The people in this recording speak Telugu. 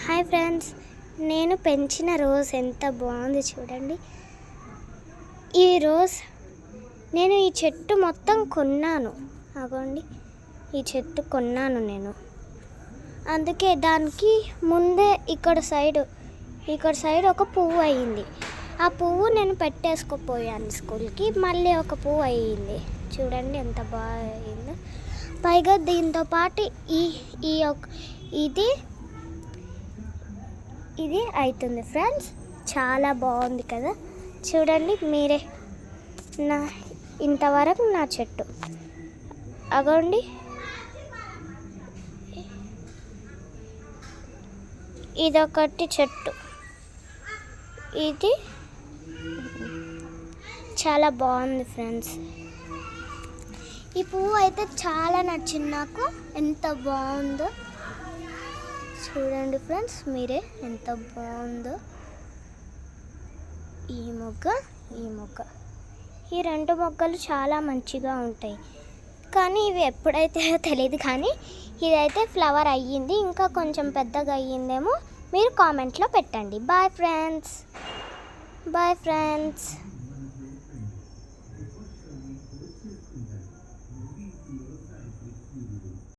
హాయ్ ఫ్రెండ్స్, నేను పెంచిన రోజ్ ఎంత బాగుంది చూడండి. ఈ రోజ్ నేను ఈ చెట్టు మొత్తం కొన్నాను. అగోండి, ఈ చెట్టు కొన్నాను నేను. అందుకే దానికి ముందే ఇక్కడ సైడ్ ఒక పువ్వు అయ్యింది. ఆ పువ్వు నేను పెట్టేసుకుపోయాను స్కూల్కి. మళ్ళీ ఒక పువ్వు అయ్యింది. చూడండి ఎంత బాగా అయిందో. పైగా దీంతో పాటు ఇది అవుతుంది ఫ్రెండ్స్. చాలా బాగుంది కదా, చూడండి మీరే. ఇంతవరకు నా చెట్టు అగోండి. ఇదొకటి చెట్టు, ఇది చాలా బాగుంది ఫ్రెండ్స్. ఈ పువ్వు అయితే చాలా నచ్చింది నాకు. ఎంత బాగుందో చూడండి ఫ్రెండ్స్ మీరే, ఎంత బాగుందో. ఈ మొగ్గ ఈ రెండు మొగ్గలు చాలా మంచిగా ఉంటాయి. కానీ ఇవి ఎప్పుడైతే తెలియదు, కానీ ఇదైతే ఫ్లవర్ అయ్యింది. ఇంకా కొంచెం పెద్దగా అయ్యిందేమో మీరు కామెంట్లో పెట్టండి. Bye friends.